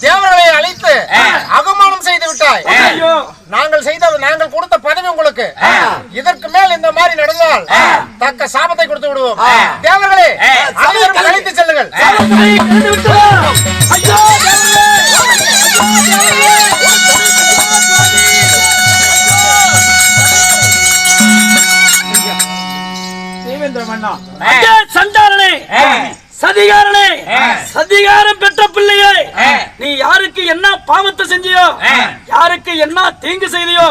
தேவர்களை அழைத்து அவமானம் செய்து விட்டாய். நாங்கள் கொடுத்த பதவி உங்களுக்கு. இதற்கு மேல் இந்த மாதிரி நடந்தால் தக்க சாபத்தை கொடுத்து விடுவோம். தேவர்களே அனைவரும் அழைத்து செல்லுங்கள். சண்டாரனே, சதிகாரனே, சதிகாரம் பெற்ற பிள்ளையே, நீ யாருக்கு என்ன பாவத்தை செஞ்சியோ, யாருக்கு என்ன தீங்கு செய்தியோ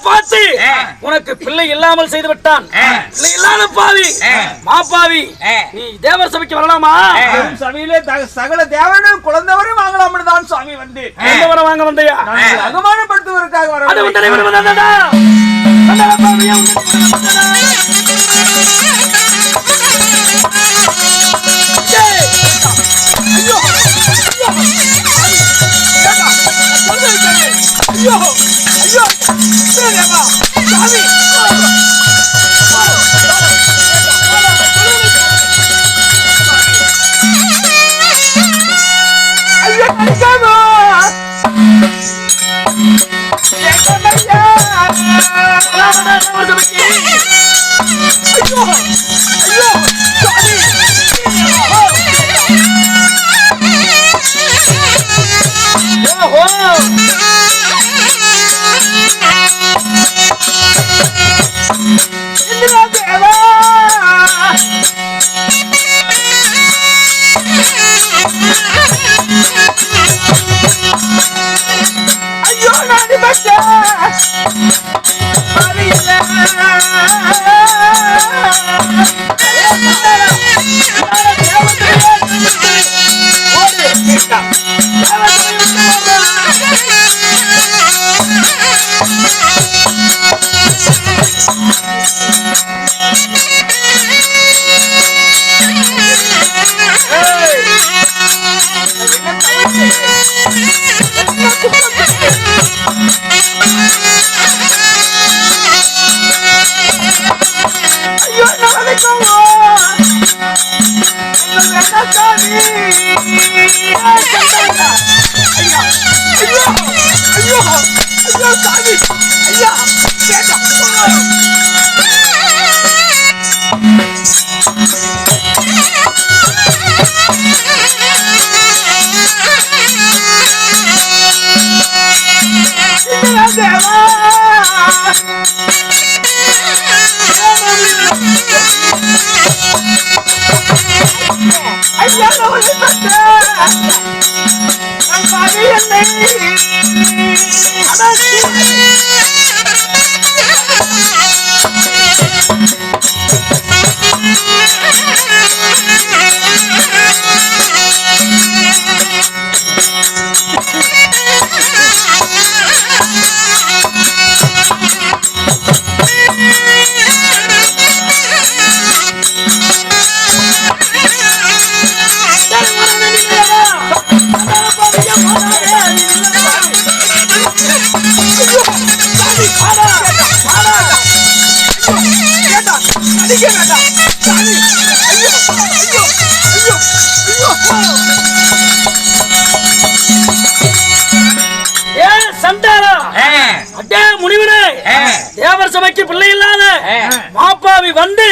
பார்த்து உனக்கு பிள்ளை இல்லாமல் செய்து விட்டான். பிள்ளை இல்லாத பாவி, மாப்பாவி, நீ தேவர் சபைக்கு வரலாமா? சபையிலே சகல தேவனும் குழந்தைவரும் வாங்கலாம் தான் சுவாமி வந்து வாங்க வந்தையா? அகமானப்படுத்துவதற்காக வர தேவர் சபைக்கு பிள்ளை இல்லாத மாப்பாவி வந்து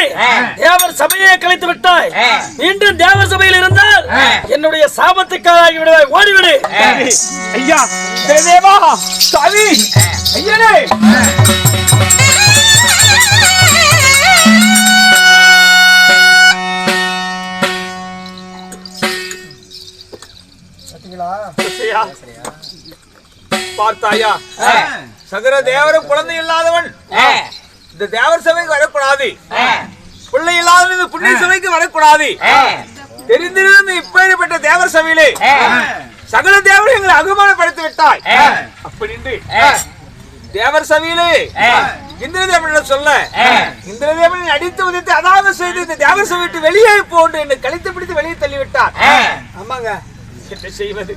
தேவர் சபையை கலைத்து விட்டாய். மீண்டும் தேவர் சபையில் இருந்தால் என்னுடைய சாபத்துக்காக விடுவாய். ஓடிவிடு ஐயா. தேவா சாமி ஐயனே. பார்த்தாயா, சகல தேவரும் குழந்தை இல்லாதவன் இந்த தேவர் சபைக்கு வரக்கூடாது, பிள்ளை இல்லாதவன் இந்த புண்ணிய சபைக்கு வரக்கூடாது. தெரிந்திருந்து இப்பேற்பட்ட தேவர் சபையிலே சகல தேவரை எங்களை அவமானப்படுத்தி விட்டாய். அப்படி தேவர் சபையிலே இந்திரதேவன் சொல்ல இந்திரதேவனை அடித்து உதைத்து அதாவது செய்து இந்த தேவர் சபை விட்டு வெளியே போன்று என்னை கழித்து பிடித்து வெளியே தள்ளிவிட்டார். ஆமாங்க, என்ன செய்வது?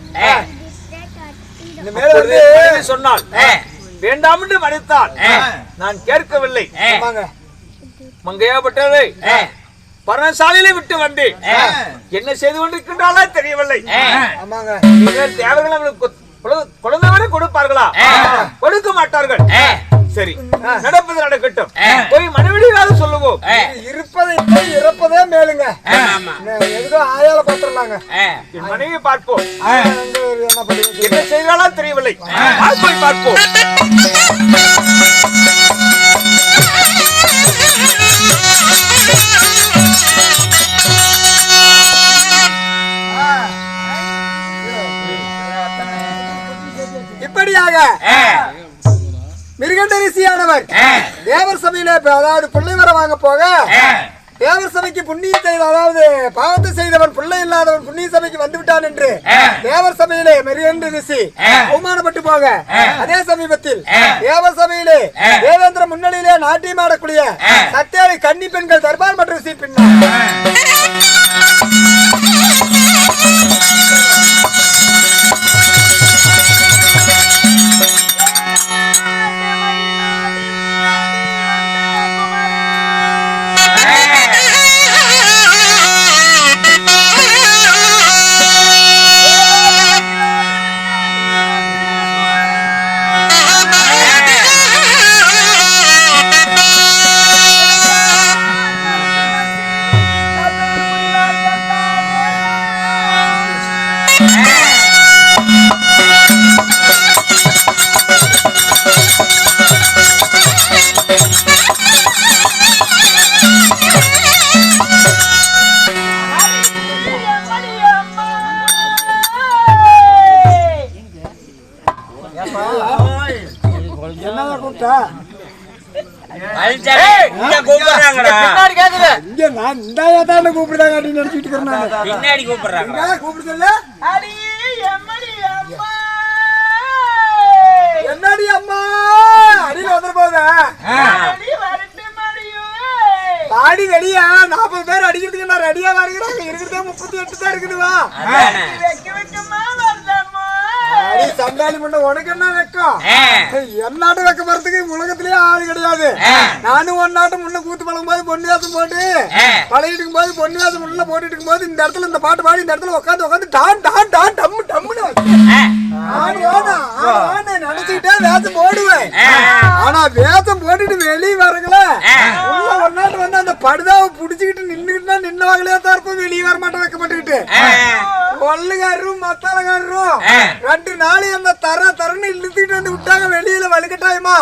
சொன்னால் வேண்டாம் என்று மறுத்தால் நான் கேட்கவில்லை. மங்கையாப்பட்டது பரணசாலையில விட்டு வந்து என்ன செய்து கொண்டிருக்கின்றாலா தெரியவில்லை. ஆமாங்க. தேவர்கள் நம்மளுக்கு குழந்தை வரை கொடுப்பார்களா? கொடுக்க மாட்டார்கள். சரி, நடப்பது நடக்கட்டும். போய் மனைவியாவது சொல்லுவோம். இருப்பதை இறப்பதே மேலுங்க. எதுக்கோ ஆயால பாத்துறலாங்க. என் மனைவி பார்ப்போம். என்ன பண்ணுங்க, என்ன செய்தாலா தெரியவில்லை. போய் பார்ப்போம். இப்படியாக மிருகண்ட ரிஷியானவர் தேவர் சபையில அதாவது பிள்ளை வர வாங்க போக தேவர் சபைக்கு புண்ணியத்தை அதாவது பாவத்தை செய்தவன் பிள்ளை இல்லாதவன் புண்ணிய சபைக்கு வந்து விட்டான் என்று தேவர் சபையிலே மிருகண்ட ரிஷி அவமானப்பட்டு போக அதே சமீபத்தில் தேவர் சபையிலே தேவேந்திர முன்னணியிலே நாட்டியம் ஆடக்கூடிய சத்தியாவை கன்னி பெண்கள் தர்பார் மற்றும் ரிஷி பின்னார் என்னதான் கூப்பிட்டா பின்னாடி கேக்குது. இங்க நான் இந்த ஏதாவது கூப்பிடுறாங்க அப்படின்னு நினைச்சிட்டு இருக்கிறேன். பின்னாடி கூப்பிடுறாங்க. கூப்பிடுதல்ல என்னடி அம்மா அடியில வந்துரு போதா பாடி ரெடியா 40 பேர் அடிக்கிறதுக்கு நான் ரெடியா வருகிறாங்க. இருக்கிறதே 38 தான் இருக்குதுவா. அடி சண்டாளி முன்ன உனக்கு என்ன வெக்கம்? என்னாட்டம் வெக்க மரத்துக்கு உலகத்திலேயே ஆள் கிடையாது. நானும் ஒன்னாட்டம் முன்ன கூத்து பழகும் போது பொண்ணு வேசம் போட்டு பழகிட்டு இருக்கும் போது பொண்ணு வேசம் முன்ன போட்டுட்டு இருக்கும் போது இந்த இடத்துல இந்த பாட்டு பாடி இந்த இடத்துல உட்காந்து டான் டான் டான் டம்மு டம்முன்னு நினைச்சுக்கிட்டே வேஷம் போடுவேன். ஆனா வேஷம் போட்டுட்டு வெளியே வரங்கள உள்ள ஒன்னாட்டு வந்து அந்த படுதாவை புடிச்சுக்கிட்டு நின்னுக்கிட்டு நின்னவாங்களே தான் இருப்போம். வெளியே வர மாட்டோம் வைக்க மாட்டேங்கிட்டு கொள்ளுகாரரும் மத்தாளக்காரரும் 2 நாள் அந்த தரன்னு இழுத்துக்கிட்டு வந்து விட்டாங்க வெளியில வலுக்கட்டாயமா.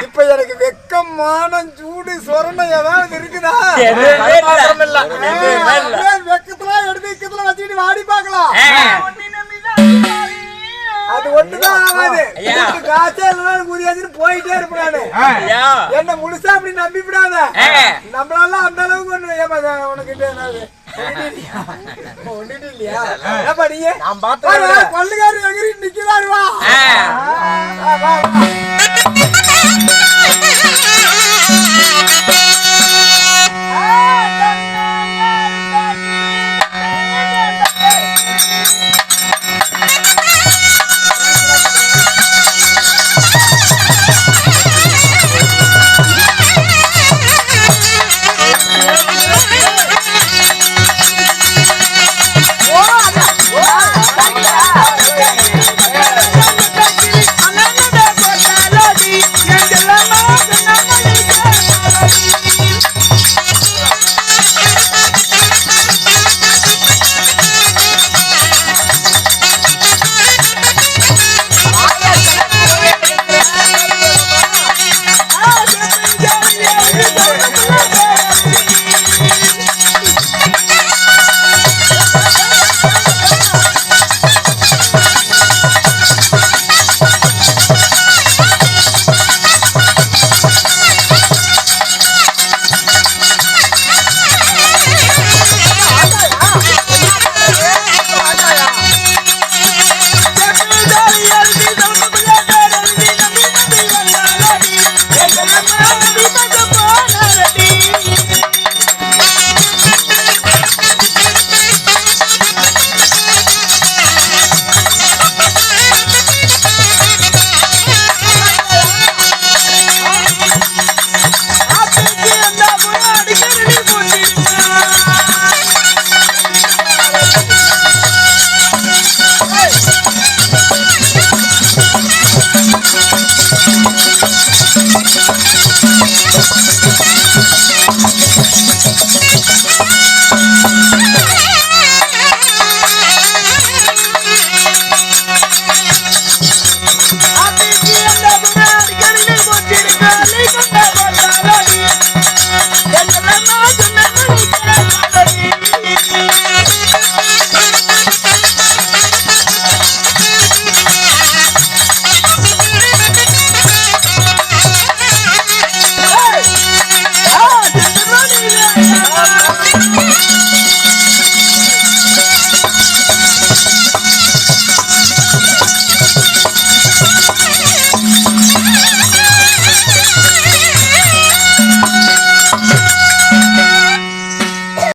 இப்ப எனக்கு வெக்கம் மானம் சூடு சொரணம் ஏதாவது இருக்குதா? வெக்கத்துல எடுத்து இக்கத்துல வச்சுக்கிட்டு வாடி பாக்கலாம். அது ஒண்ணுதான் ஆகாது. காசே இல்லைனாலும் குதியாச்சுன்னு போயிட்டே இருப்பானு. என்ன முழுசா அப்படி நம்பி விடாத. நம்மளால அந்த அளவுக்கு ஒண்ணு உனக்கு ஒண்ணுட்டு இல்லையா? கொள்ளுகாரு எங்க நிக்கிறாரு வா.